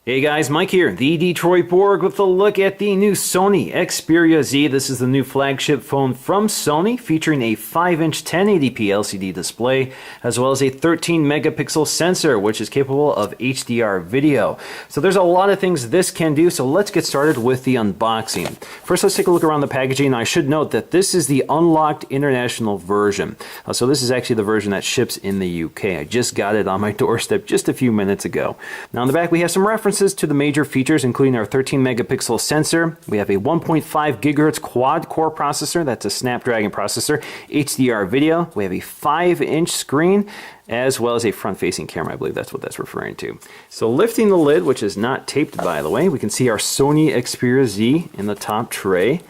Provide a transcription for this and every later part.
Hey guys, Mike here, the Detroit Borg, with a look at the new Sony Xperia Z. This is the new flagship phone from Sony, featuring a 5-inch 1080p LCD display, as well as a 13 megapixel sensor, which is capable of HDR video. So there's a lot of things this can do, so let's get started with the unboxing. First, let's take a look around the packaging. I should note that this is the unlocked international version. So this is actually the version that ships in the UK. I just got it on my doorstep just a few minutes ago. Now on the back we have some references to the major features, including our 13 megapixel sensor. We have a 1.5 gigahertz quad core processor, that's a Snapdragon processor, HDR video. We have a 5-inch screen, as well as a front-facing camera. I believe that's what that's referring to. So lifting the lid, which is not taped by the way, we can see our Sony Xperia Z in the top tray.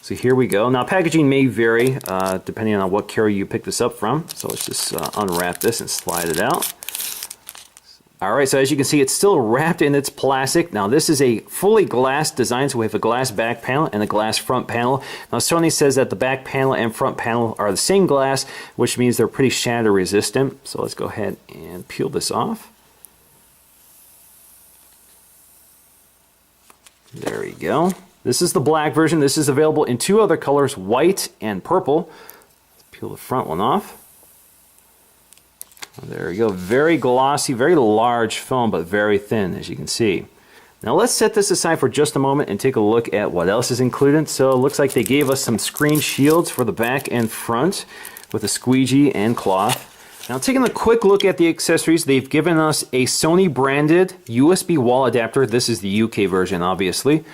So here we go. Now packaging may vary depending on what carrier you pick this up from. So let's just unwrap this and slide it out. Alright, so as you can see, it's still wrapped in its plastic. Now this is a fully glass design, so we have a glass back panel and a glass front panel. Now Sony says that the back panel and front panel are the same glass, which means they're pretty shatter resistant. So let's go ahead and peel this off. There we go. This is the black version. This is available in two other colors, white and purple. Let's peel the front one off. There we go. Very glossy, very large phone, but very thin, as you can see. Now let's set this aside for just a moment and take a look at what else is included. So it looks like they gave us some screen shields for the back and front with a squeegee and cloth. Now taking a quick look at the accessories, they've given us a Sony branded USB wall adapter. This is the UK version, obviously.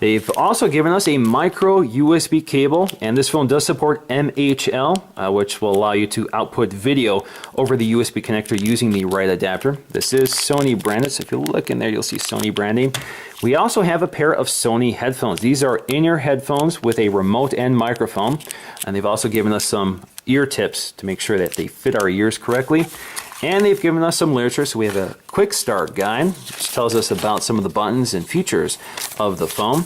They've also given us a micro USB cable, and this phone does support MHL, which will allow you to output video over the USB connector using the right adapter. This is Sony branded, so if you look in there, you'll see Sony branding. We also have a pair of Sony headphones. These are in-ear headphones with a remote and microphone, and they've also given us some ear tips to make sure that they fit our ears correctly. And they've given us some literature, so we have a quick start guide, which tells us about some of the buttons and features of the phone.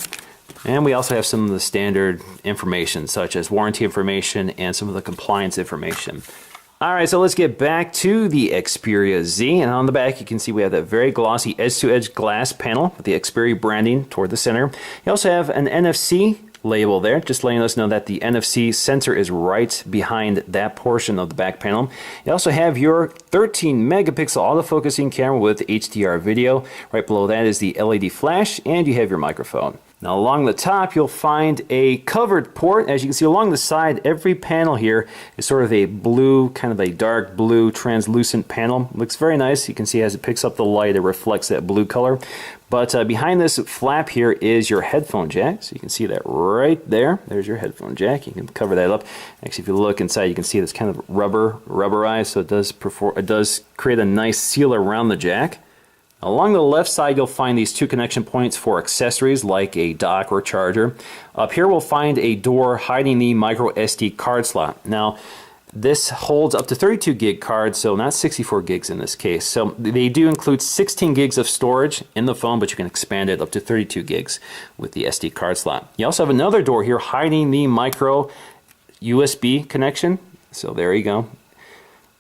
And we also have some of the standard information, such as warranty information and some of the compliance information. Alright, so let's get back to the Xperia Z, and on the back you can see we have that very glossy edge-to-edge glass panel with the Xperia branding toward the center. You also have an NFC label there, just letting us know that the NFC sensor is right behind that portion of the back panel. You also have your 13 megapixel autofocusing camera with HDR video. Right below that is the LED flash, and you have your microphone. Now along the top you'll find a covered port. As you can see along the side, every panel here is sort of a blue, kind of a dark blue translucent panel. Looks very nice. You can see as it picks up the light it reflects that blue color. But behind this flap here is your headphone jack. So you can see that right there. There's your headphone jack. You can cover that up. Actually, if you look inside, you can see it's kind of rubberized, so it does create a nice seal around the jack. Along the left side, you'll find these two connection points for accessories like a dock or charger. Up here, we'll find a door hiding the micro SD card slot. Now, this holds up to 32 gig cards, so not 64 gigs in this case. So they do include 16 gigs of storage in the phone, but you can expand it up to 32 gigs with the SD card slot. You also have another door here hiding the micro USB connection. So there you go.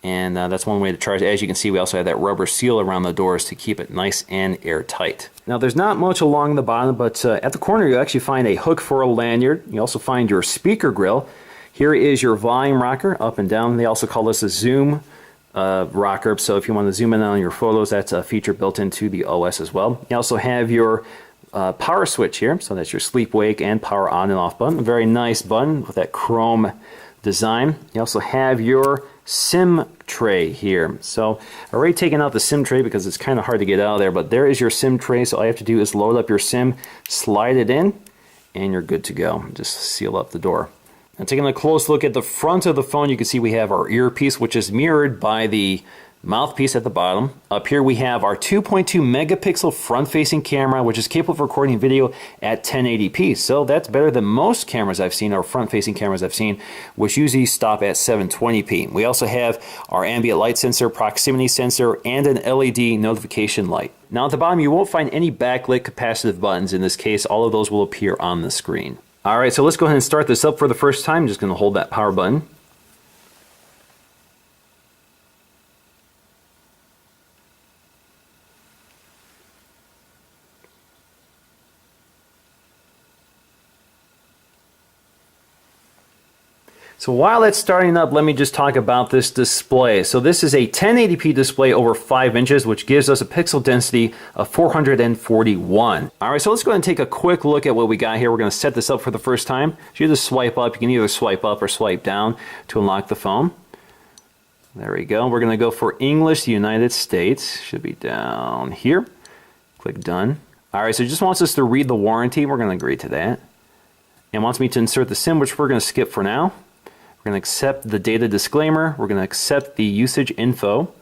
And that's one way to charge it. As you can see, we also have that rubber seal around the doors to keep it nice and airtight. Now there's not much along the bottom, but at the corner you actually find a hook for a lanyard. You also find your speaker grill. Here is your volume rocker, up and down. They also call this a zoom rocker, so if you want to zoom in on your photos, that's a feature built into the OS as well. You also have your power switch here, so that's your sleep, wake, and power on and off button. A very nice button with that chrome design. You also have your SIM tray here. So I've already taken out the SIM tray because it's kind of hard to get out of there, but there is your SIM tray. So all you have to do is load up your SIM, slide it in, and you're good to go. Just seal up the door. Now taking a close look at the front of the phone, you can see we have our earpiece, which is mirrored by the mouthpiece at the bottom. Up here we have our 2.2 megapixel front-facing camera, which is capable of recording video at 1080p. So that's better than most cameras I've seen, or front-facing cameras I've seen, which usually stop at 720p. We also have our ambient light sensor, proximity sensor, and an LED notification light. Now at the bottom you won't find any backlit capacitive buttons. In this case, all of those will appear on the screen. Alright, so let's go ahead and start this up for the first time. I'm just going to hold that power button. So while that's starting up, let me just talk about this display. So this is a 1080p display over 5 inches, which gives us a pixel density of 441. All right, so let's go ahead and take a quick look at what we got here. We're going to set this up for the first time. So you just swipe up. You can either swipe up or swipe down to unlock the phone. There we go. We're going to go for English, United States. Should be down here. Click done. All right, so it just wants us to read the warranty. We're going to agree to that. And wants me to insert the SIM, which we're going to skip for now. We're going to accept the data disclaimer. We're going to accept the usage info.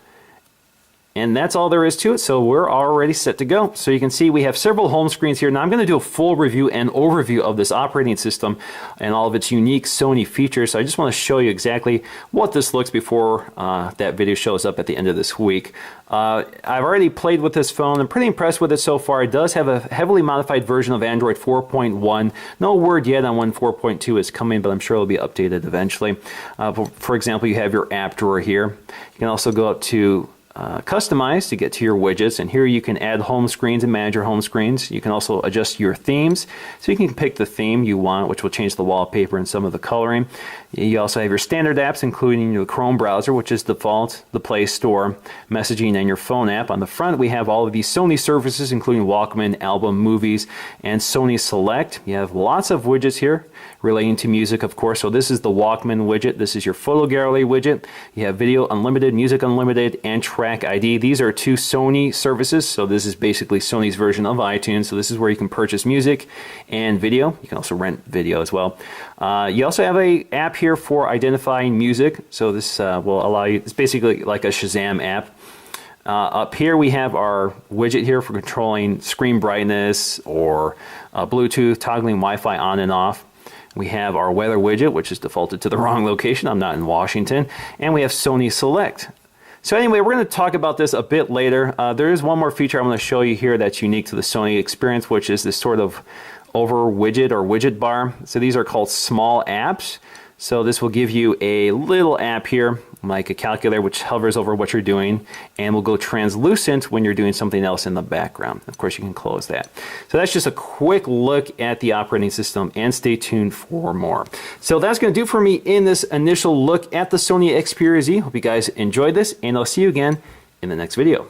And that's all there is to it, so we're already set to go. So you can see we have several home screens here. Now I'm going to do a full review and overview of this operating system and all of its unique Sony features. So I just want to show you exactly what this looks before that video shows up at the end of this week. I've already played with this phone. I'm pretty impressed with it so far. It does have a heavily modified version of Android 4.1. No word yet on when 4.2 is coming, but I'm sure it'll be updated eventually. For example, you have your app drawer here. You can also go up to customize to get to your widgets, and here you can add home screens and manage your home screens. You can also adjust your themes, so you can pick the theme you want, which will change the wallpaper and some of the coloring. You also have your standard apps, including your Chrome browser, which is default, the Play Store, messaging, and your phone app. On the front, we have all of these Sony services, including Walkman, Album, Movies, and Sony Select. You have lots of widgets here relating to music, of course. So this is the Walkman widget. This is your photo gallery widget. You have Video Unlimited, Music Unlimited, and Track ID. These are two Sony services. So this is basically Sony's version of iTunes. So this is where you can purchase music and video. You can also rent video as well. You also have an app here for identifying music. So this will allow you, it's basically like a Shazam app. Up here we have our widget here for controlling screen brightness or Bluetooth, toggling Wi-Fi on and off. We have our weather widget, which is defaulted to the wrong location. I'm not in Washington. And we have Sony Select. So anyway, we're going to talk about this a bit later. There is one more feature I'm going to show you here that's unique to the Sony experience, which is this sort of over widget or widget bar. So these are called small apps. So this will give you a little app here, like a calculator, which hovers over what you're doing and will go translucent when you're doing something else in the background. Of course, you can close that. So that's just a quick look at the operating system, and stay tuned for more. So that's going to do for me in this initial look at the Sony Xperia Z. Hope you guys enjoyed this, and I'll see you again in the next video.